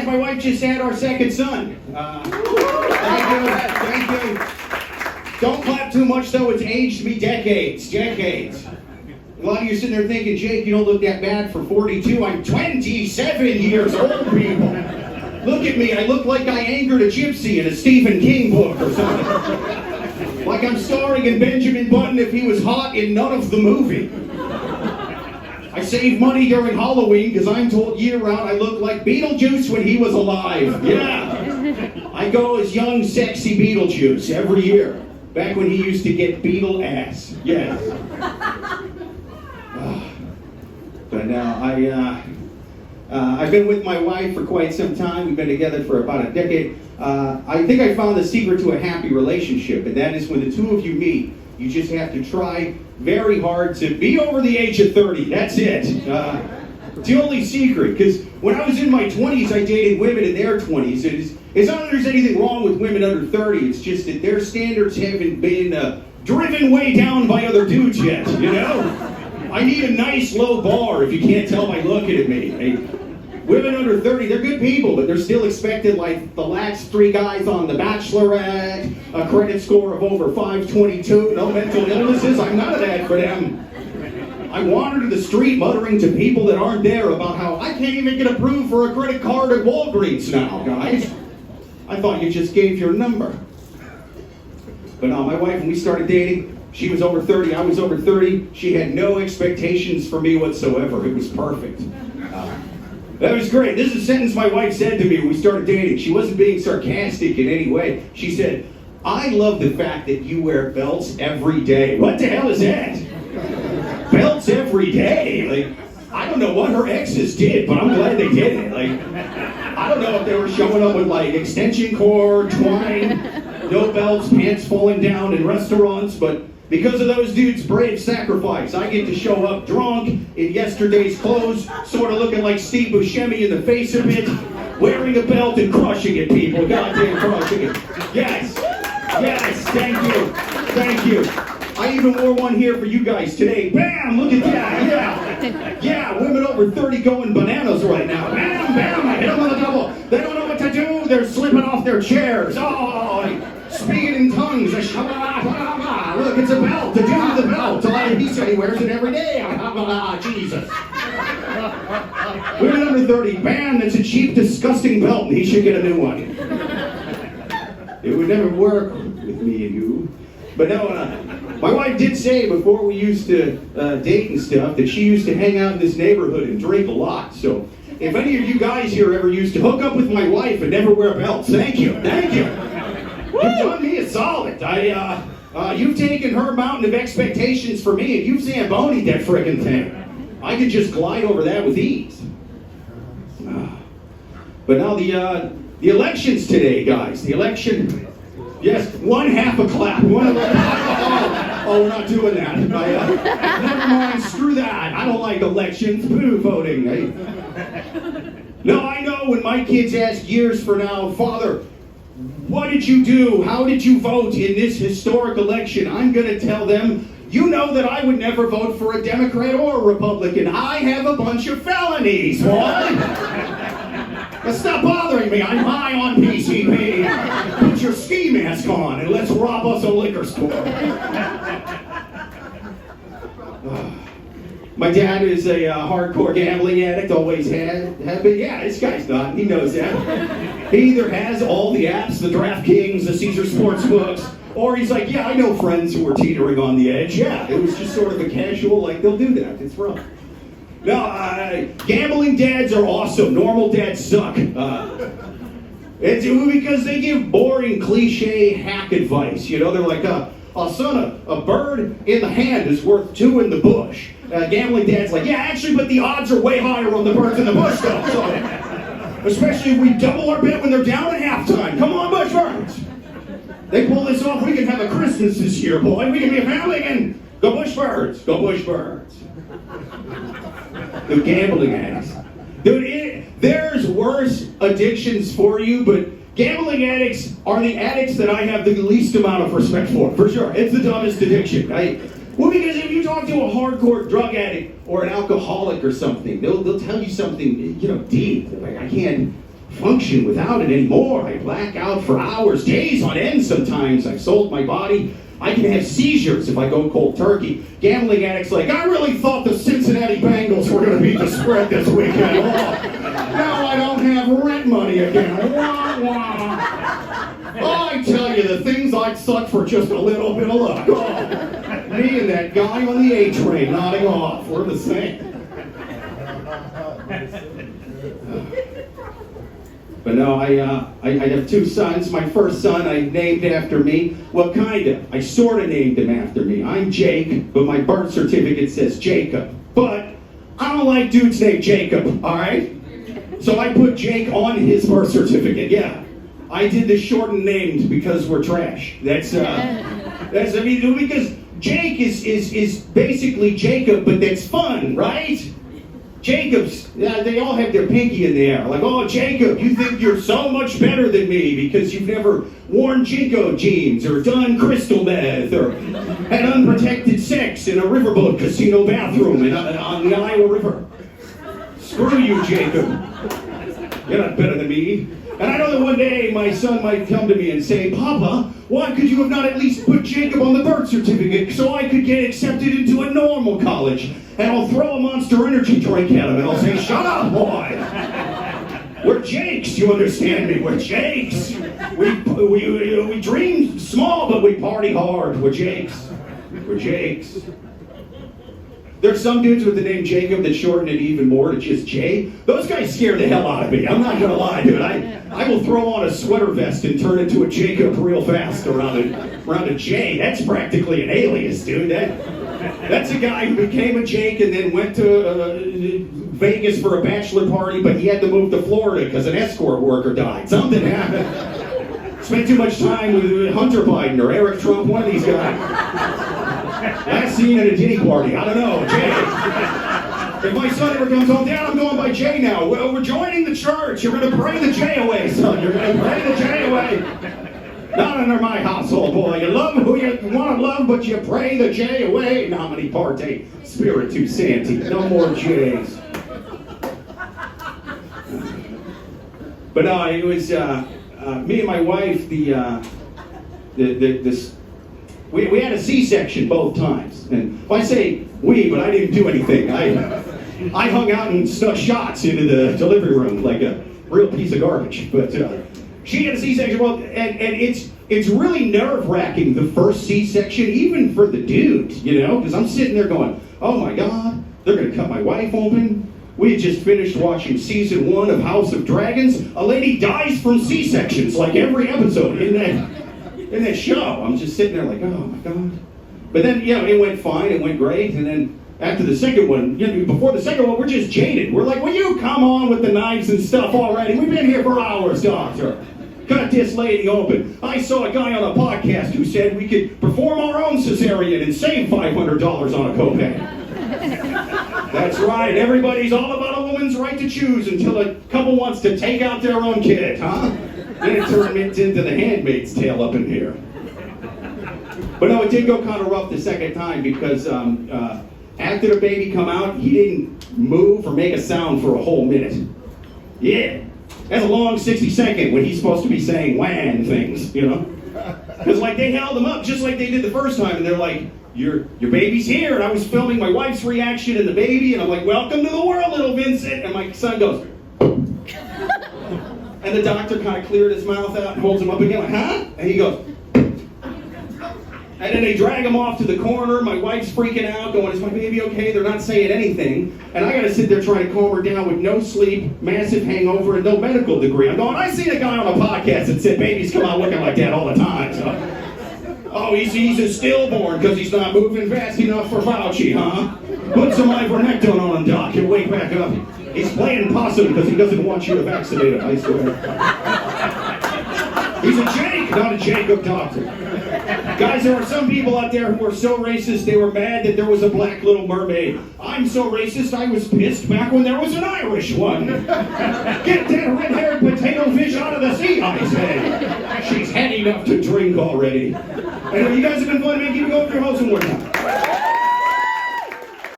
guys, my wife just had our second son. Thank you. Don't clap too much, though. It's aged me decades. A lot of you sitting there thinking, Jake, you don't look that bad for 42. I'm 27 years old, people. Look at me. I look like I angered a gypsy in a Stephen King book or something. Like I'm starring in Benjamin Button if he was hot in none of the movie. I save money during Halloween because I'm told year-round I look like Beetlejuice when he was alive. Yeah. I go as young, sexy Beetlejuice every year. Back when he used to get beetle ass. Yes. But now I've been with my wife for quite some time. We've been together for about a decade. I think I found the secret to a happy relationship, and that is when the two of you meet, you just have to try very hard to be over the age of 30. That's it. It's the only secret, because when I was in my 20s, I dated women in their 20s. It's not that there's anything wrong with women under 30. It's just that their standards haven't been driven way down by other dudes yet, you know? I need a nice low bar if you can't tell by looking at me. Women under 30, they're good people, but they're still expected like the last 3 guys on The Bachelorette, a credit score of over 522, no mental illnesses. I'm none of that for them. I wander to the street muttering to people that aren't there about how I can't even get approved for a credit card at Walgreens now, guys. I thought you just gave your number. But my wife, when we started dating, she was over 30, I was over 30. She had no expectations for me whatsoever. It was perfect. That was great. This is a sentence my wife said to me when we started dating. She wasn't being sarcastic in any way. She said, I love the fact that you wear belts every day. What the hell is that? Belts every day? Like, I don't know what her exes did, but I'm glad they did it. Like, I don't know if they were showing up with like extension cord, twine, no belts, pants falling down in restaurants, but because of those dudes' brave sacrifice, I get to show up drunk in yesterday's clothes, sort of looking like Steve Buscemi in the face of it, wearing a belt and crushing it, people. Goddamn crushing it. Yes, thank you. I even wore one here for you guys today. Bam, look at that, yeah, women over 30 going bananas right now. Bam, I hit them with a double. They don't know what to do, they're slipping off their chairs. Oh, speaking in tongues. Look, it's a belt. The dude with the belt. He said he wears it every day. Jesus. Women under 30. Bam, that's a cheap, disgusting belt, and he should get a new one. It would never work with me and you. But no, my wife did say before we used to date and stuff that she used to hang out in this neighborhood and drink a lot. So if any of you guys here ever used to hook up with my wife and never wear belts, thank you. You've done me a solid. You've taken her mountain of expectations for me, and you've Zamboni'd that friggin' thing. I could just glide over that with ease. But now the election's today, guys. The election. Yes, one half a clap. Oh, we're not doing that. Never mind, screw that. I don't like elections. Boo voting. No, I know when my kids ask years from now, Father, what did you do? How did you vote in this historic election? I'm going to tell them, you know that I would never vote for a Democrat or a Republican. I have a bunch of felonies. What? Now stop bothering me. I'm high on PCP. Put your ski mask on and let's rob us a liquor store. My dad is a hardcore gambling addict, always had been. Yeah, this guy's not. He knows that. He either has all the apps, the DraftKings, the Caesar Sportsbooks, or he's like, yeah, I know friends who are teetering on the edge. Yeah, it was just sort of a casual, like, they'll do that. It's wrong. No, gambling dads are awesome. Normal dads suck. It's because they give boring, cliche hack advice. You know, they're like, son, a bird in the hand is worth 2 in the bush. Gambling dad's like, yeah, actually, but the odds are way higher on the birds in the bush, though. So, especially if we double our bet when they're down at halftime. Come on, bush birds. They pull this off, we can have a Christmas this year, boy. We can be a family and go bush birds. Go bush birds. The gambling addicts. Dude, there's worse addictions for you, but gambling addicts are the addicts that I have the least amount of respect for sure. It's the dumbest addiction. Well, because if you talk to a hardcore drug addict or an alcoholic or something, they'll tell you something, deep. Like, I can't function without it anymore. I black out for hours, days on end sometimes. I've sold my body. I can have seizures if I go cold turkey. Gambling addicts like, I really thought the Cincinnati Bengals were going to beat the spread this weekend. Oh, now I don't have rent money again. Wah, wah. Oh, I tell you, the things I'd suck for just a little bit of luck. Oh, me and that guy on the A train nodding off. We're the same. But no, I have two sons. My first son I named after me. Well, kinda. I sorta named him after me. I'm Jake, but my birth certificate says Jacob. But I don't like dudes named Jacob, alright? So I put Jake on his birth certificate, yeah. I did the shortened names because we're trash. Because Jake is basically Jacob, but that's fun, right? Jacobs, they all have their pinky in the air. Like, oh, Jacob, you think you're so much better than me because you've never worn Jinko jeans or done crystal meth or had unprotected sex in a riverboat casino bathroom on the Iowa River. Screw you, Jacob. You're not better than me. And I know that one day my son might come to me and say, Papa, why could you have not at least put Jacob on the birth certificate so I could get accepted into a normal college? And I'll throw a Monster Energy drink at him and I'll say, shut up, boy. We're Jakes, you understand me? We're Jakes. We dream small, but we party hard. We're Jakes. We're Jakes. There's some dudes with the name Jacob that shorten it even more to just Jay. Those guys scare the hell out of me. I'm not gonna lie, dude. I will throw on a sweater vest and turn into a Jacob real fast around a J. That's practically an alias, dude. That's a guy who became a Jake and then went to Vegas for a bachelor party, but he had to move to Florida because an escort worker died. Something happened. Spent too much time with Hunter Biden or Eric Trump, one of these guys. Last seen at a Diddy party. I don't know, Jay. If my son ever comes home, Dad, I'm going by Jay now. Well, we're joining the church. You're going to pray the J away, son. You're going to pray the J away. Not under my household, boy. You love who you want to love, but you pray the J away. Nomine parte spiritu santi. No more J's. But no, it was me and my wife. We had a C-section both times, and if I say we, but I didn't do anything. I hung out and snuck shots into the delivery room like a real piece of garbage. But she had a C-section, well, and it's really nerve-wracking the first C-section, even for the dude, you know, because I'm sitting there going, oh my God, they're gonna cut my wife open. We had just finished watching season 1 of House of Dragons. A lady dies from C-sections like every episode in that show. I'm just sitting there like, oh my God. But then, you know, it went fine, it went great, and then after the second one, you know, before the second one, we're just jaded. We're like, will you come on with the knives and stuff already? We've been here for hours, doctor. Cut this lady open. I saw a guy on a podcast who said we could perform our own cesarean and save $500 on a copay. That's right, everybody's all about a woman's right to choose until a couple wants to take out their own kid, huh? Then it turned into the Handmaid's Tale up in here. But no, it did go kind of rough the second time because after the baby come out, he didn't move or make a sound for a whole minute. Yeah, that's a long 60-second when he's supposed to be saying wham things, you know? Because like they held him up just like they did the first time, and they're like, your baby's here. And I was filming my wife's reaction and the baby, and I'm like, welcome to the world, little Vincent. And my son goes, and the doctor kind of cleared his mouth out and holds him up again, like, huh? And he goes, and then they drag him off to the corner. My wife's freaking out, going, is my baby okay? They're not saying anything. And I got to sit there trying to calm her down with no sleep, massive hangover, and no medical degree. I'm going, I seen a guy on a podcast that said babies come out looking like that all the time. So, oh, he's a stillborn because he's not moving fast enough for Fauci, huh? Put some ivermectin on him, Doc. He'll wake back up. He's playing possum because he doesn't want you to vaccinate him, I swear. He's a Jake, not a Jacob doctor. Guys, there are some people out there who are so racist they were mad that there was a black Little Mermaid. I'm so racist I was pissed back when there was an Irish one. Get that red-haired potato fish out of the sea, I say. She's had enough to drink already. Anyway, you guys have been fun. Man, keep going with your host one more time.